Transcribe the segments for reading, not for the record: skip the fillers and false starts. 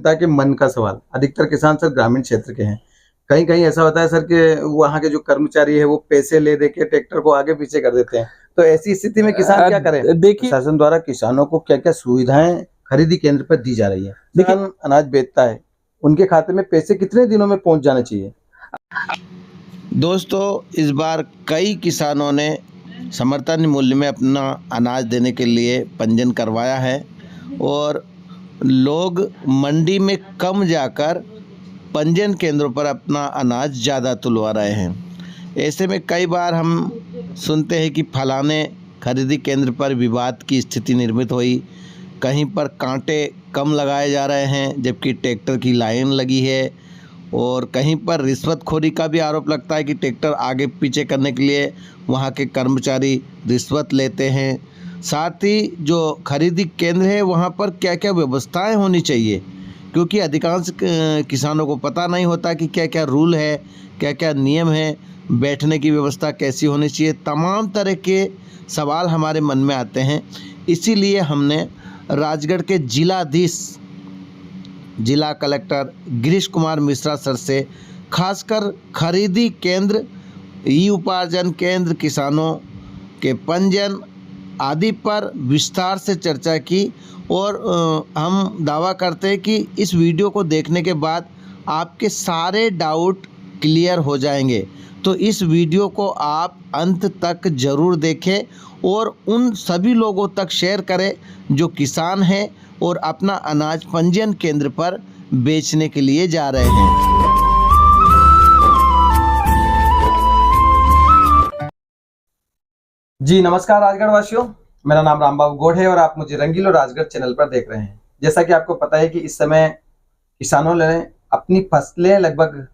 जनता के मन का सवाल। अधिकतर किसान सर ग्रामीण क्षेत्र के हैं। कहीं कहीं ऐसा होता है सर कि वहाँ के जो कर्मचारी है वो पैसे ले दे के ट्रैक्टर को आगे पीछे कर देते हैं। तो ऐसी स्थिति में किसान क्या करे? देखिए, शासन द्वारा किसानों को क्या क्या सुविधाएं खरीदी केंद्र पर दी जा रही है? किसान अनाज बेचता है, उनके खाते में पैसे कितने दिनों में पहुंच जाने चाहिए? दोस्तों, इस बार कई किसानों ने समर्थन मूल्य में अपना अनाज देने के लिए पंजीयन करवाया है और लोग मंडी में कम जाकर पंजीयन केंद्रों पर अपना अनाज ज़्यादा तुलवा रहे हैं। ऐसे में कई बार हम सुनते हैं कि फलाने खरीदी केंद्र पर विवाद की स्थिति निर्मित हुई, कहीं पर कांटे कम लगाए जा रहे हैं जबकि ट्रैक्टर की लाइन लगी है, और कहीं पर रिश्वतखोरी का भी आरोप लगता है कि ट्रैक्टर आगे पीछे करने के लिए वहां के कर्मचारी रिश्वत लेते हैं। साथ ही जो खरीदी केंद्र है वहां पर क्या क्या व्यवस्थाएं होनी चाहिए, क्योंकि अधिकांश किसानों को पता नहीं होता कि क्या क्या रूल है, क्या क्या नियम है, बैठने की व्यवस्था कैसी होनी चाहिए। तमाम तरह के सवाल हमारे मन में आते हैं। इसीलिए हमने राजगढ़ के जिला कलेक्टर गिरीश कुमार मिश्रा सर से खासकर खरीदी केंद्र, ई उपार्जन केंद्र, किसानों के पंजीयन आदि पर विस्तार से चर्चा की और हम दावा करते हैं कि इस वीडियो को देखने के बाद आपके सारे डाउट क्लियर हो जाएंगे। तो इस वीडियो को आप अंत तक ज़रूर देखें और उन सभी लोगों तक शेयर करें जो किसान हैं और अपना अनाज पंजीयन केंद्र पर बेचने के लिए जा रहे हैं। जी नमस्कार राजगढ़ वासियों, मेरा नाम रामबाबू गौड़ है और आप मुझे रंगीलो राजगढ़ चैनल पर देख रहे हैं। जैसा कि आपको पता है कि इस समय किसानों ने अपनी फसलें लगभग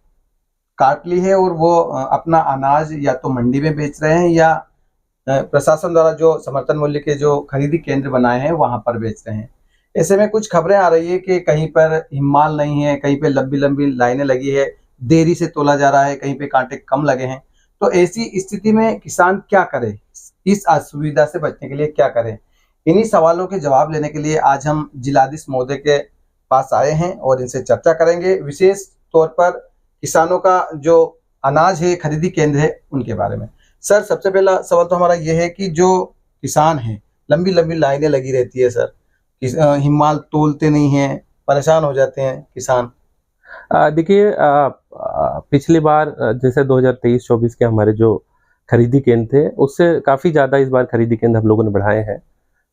काट ली है और वो अपना अनाज या तो मंडी में बेच रहे हैं या प्रशासन द्वारा जो समर्थन मूल्य के जो खरीदी केंद्र बनाए हैं वहां पर बेच रहे हैं। ऐसे में कुछ खबरें आ रही है कि कहीं पर हिमाल नहीं है, कहीं पे लंबी लंबी लाइनें लगी है, देरी से तोला जा रहा है, कहीं पे कांटे कम लगे हैं। तो ऐसी स्थिति में किसान क्या करे, इस असुविधा से बचने के लिए क्या करें? इन्हीं सवालों के जवाब लेने के लिए आज हम जिलाधीश महोदय के पास आए हैं और इनसे चर्चा करेंगे, विशेष तौर पर किसानों का जो अनाज है खरीदी केंद्र है उनके बारे में। सर, सबसे पहला सवाल तो हमारा ये है कि जो किसान हैं, लंबी लंबी लाइनें लगी रहती है सर, हिमाल तोलते नहीं हैं, परेशान हो जाते हैं किसान। देखिए, पिछली बार जैसे 2023-24 के हमारे जो खरीदी केंद्र थे उससे काफ़ी ज़्यादा इस बार खरीदी केंद्र हम लोगों ने बढ़ाए हैं।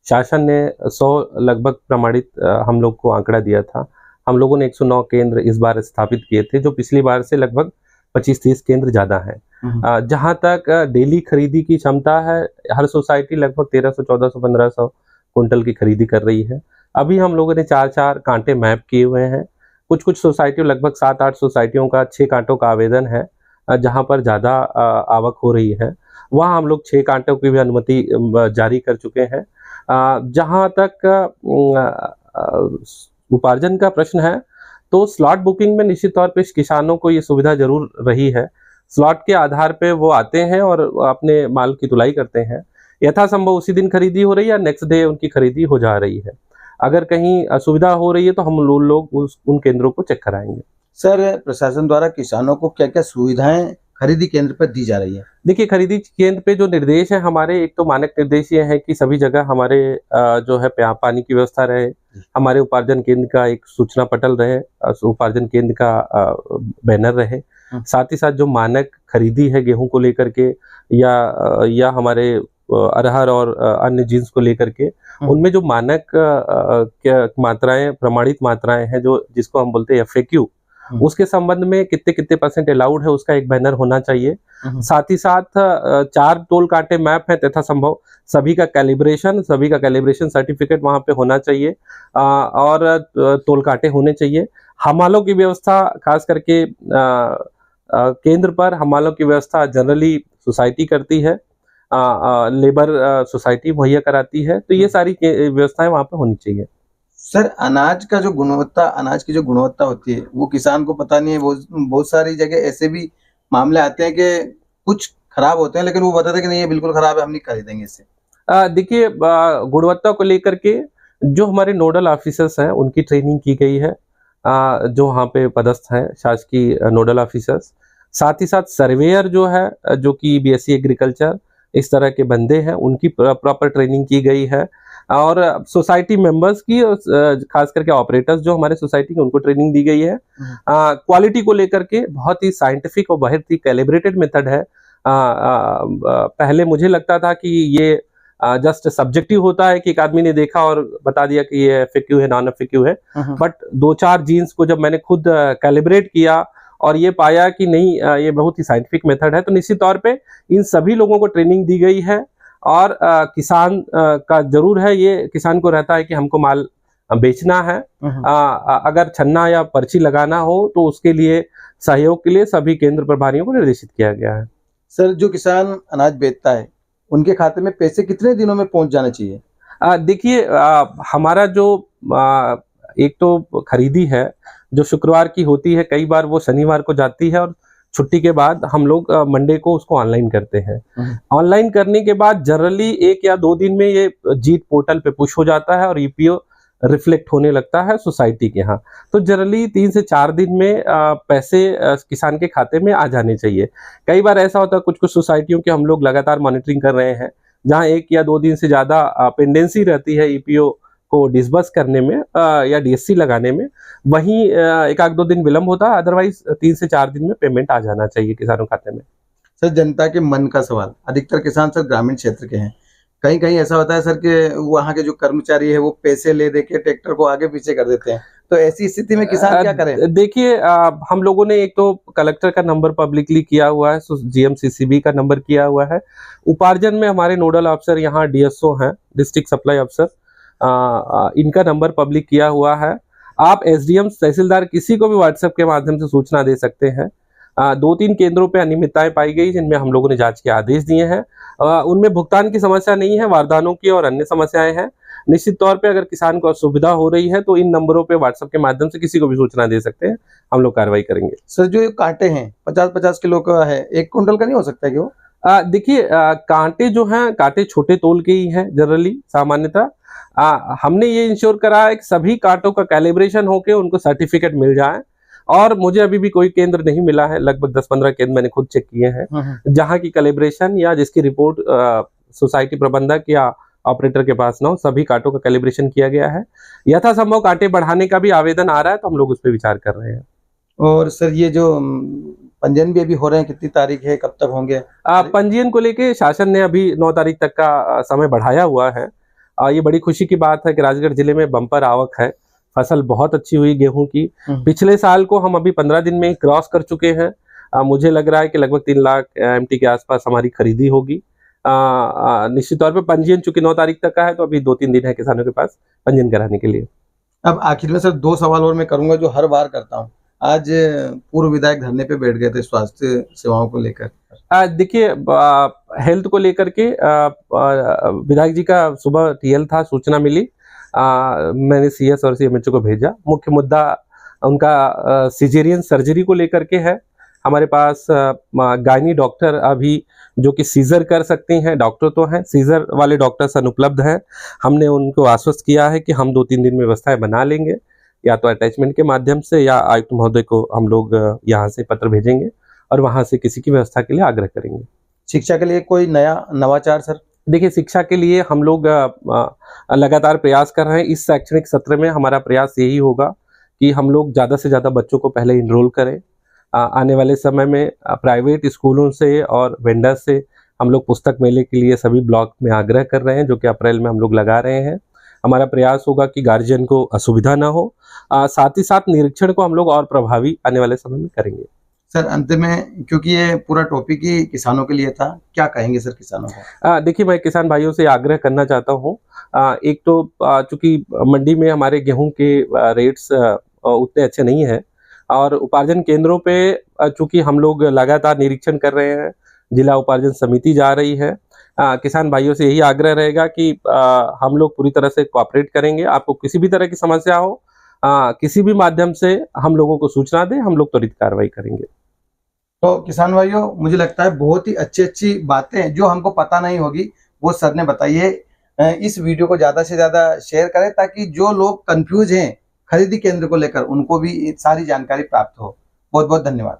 शासन ने 100 लगभग प्रमाणित हम लोग को आंकड़ा दिया था। हम लोगों ने 109 केंद्र इस बार स्थापित किए थे, जो पिछली बार से लगभग 25-30 केंद्र ज़्यादा हैं। जहाँ तक डेली खरीदी की क्षमता है, हर सोसाइटी लगभग 1300, 1400, 1500 कुंटल की खरीदी कर रही है। अभी हम लोगों ने 4-4 कांटे मैप किए हुए हैं। कुछ सोसाइटियों, लगभग 7-8 सोसाइटियों का 6 कांटों का आवेदन है। जहाँ पर ज़्यादा आवक हो रही है वहाँ हम लोग 6 कांटों की भी अनुमति जारी कर चुके हैं। जहाँ तक उपार्जन का प्रश्न है तो स्लॉट बुकिंग में निश्चित तौर पे किसानों को ये सुविधा जरूर रही है। स्लॉट के आधार पे वो आते हैं और अपने माल की तुलाई करते हैं। यथासंभव उसी दिन खरीदी हो रही है या नेक्स्ट डे उनकी खरीदी हो जा रही है। अगर कहीं असुविधा हो रही है तो हम लोग उन केंद्रों को चेक कराएंगे। सर, प्रशासन द्वारा किसानों को क्या क्या सुविधाएं खरीदी केंद्र पर दी जा रही है? देखिए, खरीदी केंद्र पे जो निर्देश है हमारे, एक तो मानक निर्देश ये है कि सभी जगह हमारे जो है पानी की व्यवस्था रहे, हमारे उपार्जन केंद्र का एक सूचना पटल रहे, उपार्जन केंद्र का बैनर रहे, साथ ही साथ जो मानक खरीदी है गेहूं को लेकर के या हमारे अरहर और अन्य जीन्स को लेकर के, उनमें जो मानक मात्राएं, प्रमाणित मात्राएं हैं, जो जिसको हम बोलते हैं FAQ, उसके संबंध में कितने % अलाउड है उसका एक बैनर होना चाहिए। साथ ही साथ 4 तोल कांटे मैप है तथा संभव सभी का कैलिब्रेशन सर्टिफिकेट वहां पे होना चाहिए और तोल कांटे होने चाहिए। हमालों की व्यवस्था, खास करके केंद्र पर हमालों की व्यवस्था जनरली सोसाइटी करती है, लेबर सोसाइटी मुहैया कराती है। तो ये सारी व्यवस्थाएं वहां पे होनी चाहिए। सर, अनाज की जो गुणवत्ता होती है वो किसान को पता नहीं है। बहुत सारी जगह ऐसे भी मामले आते हैं कि कुछ खराब होते हैं लेकिन वो बताते हैं कि नहीं ये बिल्कुल खराब है, हम नहीं खरीदेंगे इससे। देखिए, गुणवत्ता को लेकर के जो हमारे नोडल ऑफिसर्स हैं उनकी ट्रेनिंग की गई है। जो वहाँ पे पदस्थ हैं शासकीय नोडल ऑफिसर्स, साथ ही साथ सर्वेयर जो है जो कि बीएससी एग्रीकल्चर इस तरह के बंदे हैं, उनकी प्रॉपर ट्रेनिंग की गई है। और सोसाइटी मेंबर्स की खास करके ऑपरेटर्स जो हमारे सोसाइटी के, उनको ट्रेनिंग दी गई है। क्वालिटी को लेकर के बहुत ही साइंटिफिक और बहुत ही कैलिब्रेटेड मेथड है। पहले मुझे लगता था कि ये जस्ट सब्जेक्टिव होता है कि एक आदमी ने देखा और बता दिया कि ये एफएक्यू है, नॉन एफएक्यू है, बट 2-4 जीन्स को जब मैंने खुद कैलिब्रेट किया और ये पाया कि नहीं ये बहुत ही साइंटिफिक मेथड है, तो निश्चित तौर पे इन सभी लोगों को ट्रेनिंग दी गई है। और किसान का जरूर है, ये किसान को रहता है कि हमको माल बेचना है, अगर छन्ना या पर्ची लगाना हो तो उसके लिए सहयोग के लिए सभी केंद्र प्रभारियों को निर्देशित किया गया है। सर, जो किसान अनाज बेचता है उनके खाते में पैसे कितने दिनों में पहुंच जाने चाहिए? देखिए, हमारा जो एक तो खरीदी है जो शुक्रवार की होती है, कई बार वो शनिवार को जाती है और छुट्टी के बाद हम लोग मंडे को उसको ऑनलाइन करते हैं। ऑनलाइन करने के बाद जनरली 1 या 2 दिन में ये जीत पोर्टल पे पुश हो जाता है और ईपीओ रिफ्लेक्ट होने लगता है सोसाइटी के यहाँ। तो जनरली 3 से 4 दिन में पैसे किसान के खाते में आ जाने चाहिए। कई बार ऐसा होता है कुछ कुछ सोसाइटियों के हम लोग लगातार मॉनिटरिंग कर रहे हैं, जहाँ 1 या 2 दिन से ज़्यादा पेंडेंसी रहती है ईपीओ को डिसबर्स करने में या डीएससी लगाने में, वहीं 1-2 दिन विलम्ब होता है, अदरवाइज 3 से 4 दिन में पेमेंट आ जाना चाहिए किसानों खाते में। सर, जनता के मन का सवाल, अधिकतर किसान सर ग्रामीण क्षेत्र के हैं, कहीं कहीं ऐसा होता है सर कि वहाँ के जो कर्मचारी है वो पैसे ले दे के ट्रैक्टर को आगे पीछे कर देते हैं, तो ऐसी स्थिति में किसान क्या करें? देखिए, हम लोगों ने एक तो कलेक्टर का नंबर पब्लिकली किया हुआ है, जीएमसीसीबी का नंबर किया हुआ है, उपार्जन में हमारे नोडल अफसर यहाँ डीएसओ हैं, डिस्ट्रिक्ट सप्लाई अफसर, इनका नंबर पब्लिक किया हुआ है। आप एसडीएम, तहसीलदार, किसी को भी व्हाट्सएप के माध्यम से सूचना दे सकते हैं। 2-3 केंद्रों पे अनियमितताएं पाई गई जिनमें हम लोगों ने जांच के आदेश दिए हैं। उनमें भुगतान की समस्या नहीं है, वारदानों की और अन्य समस्याएं हैं। निश्चित तौर पे अगर किसान को असुविधा हो रही है तो इन नंबरों पे व्हाट्सएप के माध्यम से किसी को भी सूचना दे सकते हैं, हम लोग कार्रवाई करेंगे। सर, जो ये कांटे हैं 50-50 किलो का है, 1 कुंटल का नहीं हो सकता क्यों? देखिए, कांटे जो हैं, कांटे छोटे तोल के ही हैं जनरली, सामान्यतः। हमने ये इंश्योर करा है कि सभी कांटों का कैलिब्रेशन होके उनको सर्टिफिकेट मिल जाए, और मुझे अभी भी कोई केंद्र नहीं मिला है, लगभग 10-15 केंद्र मैंने खुद चेक किए हैं जहां की कैलिब्रेशन या जिसकी रिपोर्ट सोसाइटी प्रबंधक या ऑपरेटर के पास ना हो, सभी कांटों का कैलिब्रेशन किया गया है। यथासंभव कांटे बढ़ाने का भी आवेदन आ रहा है, तो हम लोग उस पर विचार कर रहे हैं। और सर, ये जो पंजीयन भी अभी हो रहे हैं, कितनी तारीख है, कब तक होंगे? पंजीयन को लेके शासन ने अभी 9 तारीख तक का समय बढ़ाया हुआ है। ये बड़ी खुशी की बात है कि राजगढ़ जिले में बम्पर आवक है, फसल बहुत अच्छी हुई गेहूं की। पिछले साल को हम अभी 15 दिन में ही क्रॉस कर चुके हैं। मुझे लग रहा है कि लगभग 3 लाख एमटी के आसपास हमारी खरीदी होगी। निश्चित तौर पे पंजीयन चूंकि 9 तारीख तक का है, तो अभी 2-3 दिन है किसानों के पास पंजीयन कराने के लिए। अब आखिर में सर 2 सवाल और मैं करूंगा जो हर बार करता हूँ। आज पूर्व विधायक धरने पे बैठ गए थे स्वास्थ्य सेवाओं को लेकर। देखिए, हेल्थ को लेकर के विधायक जी का सुबह टीएल था, सूचना मिली, मैंने सीएस और सीएमएचओ को भेजा। मुख्य मुद्दा उनका सिजेरियन सर्जरी को लेकर के है। हमारे पास गायनी डॉक्टर अभी जो कि सीजर कर सकती हैं, डॉक्टर तो हैं, सीजर वाले डॉक्टर्स अनुपलब्ध हैं। हमने उनको आश्वस्त किया है कि हम 2-3 दिन में व्यवस्थाएं बना लेंगे, या तो अटैचमेंट के माध्यम से या आयुक्त महोदय को हम लोग यहाँ से पत्र भेजेंगे और वहाँ से किसी की व्यवस्था के लिए आग्रह करेंगे। शिक्षा के लिए कोई नया नवाचार सर? देखिए, शिक्षा के लिए हम लोग लगातार प्रयास कर रहे हैं। इस शैक्षणिक सत्र में हमारा प्रयास यही होगा कि हम लोग ज़्यादा से ज़्यादा बच्चों को पहले इनरोल करें। आने वाले समय में प्राइवेट स्कूलों से और वेंडर से हम लोग पुस्तक मेले के लिए सभी ब्लॉक में आग्रह कर रहे हैं, जो कि अप्रैल में हम लोग लगा रहे हैं। हमारा प्रयास होगा कि गार्जियन को असुविधा ना हो। साथ ही साथ निरीक्षण को हम लोग और प्रभावी आने वाले समय में करेंगे। सर, अंत में, क्योंकि ये पूरा टॉपिक ही किसानों के लिए था, क्या कहेंगे सर किसानों को? देखिए, मैं किसान भाइयों से आग्रह करना चाहता हूँ। एक तो चूंकि मंडी में हमारे गेहूं के रेट्स उतने अच्छे नहीं हैं, और उपार्जन केंद्रों पे चूंकि हम लोग लगातार निरीक्षण कर रहे हैं, जिला उपार्जन समिति जा रही है। किसान भाइयों से यही आग्रह रहेगा कि हम लोग पूरी तरह से कोऑपरेट करेंगे। आपको किसी भी तरह की समस्या हो, किसी भी माध्यम से हम लोगों को सूचना दें, हम लोग त्वरित कार्रवाई करेंगे। तो किसान भाइयों, मुझे लगता है बहुत ही अच्छी बातें जो हमको पता नहीं होगी वो सर ने बताइए। इस वीडियो को ज़्यादा से ज़्यादा शेयर करें ताकि जो लोग कंफ्यूज हैं खरीदी केंद्र को लेकर उनको भी सारी जानकारी प्राप्त हो। बहुत बहुत धन्यवाद।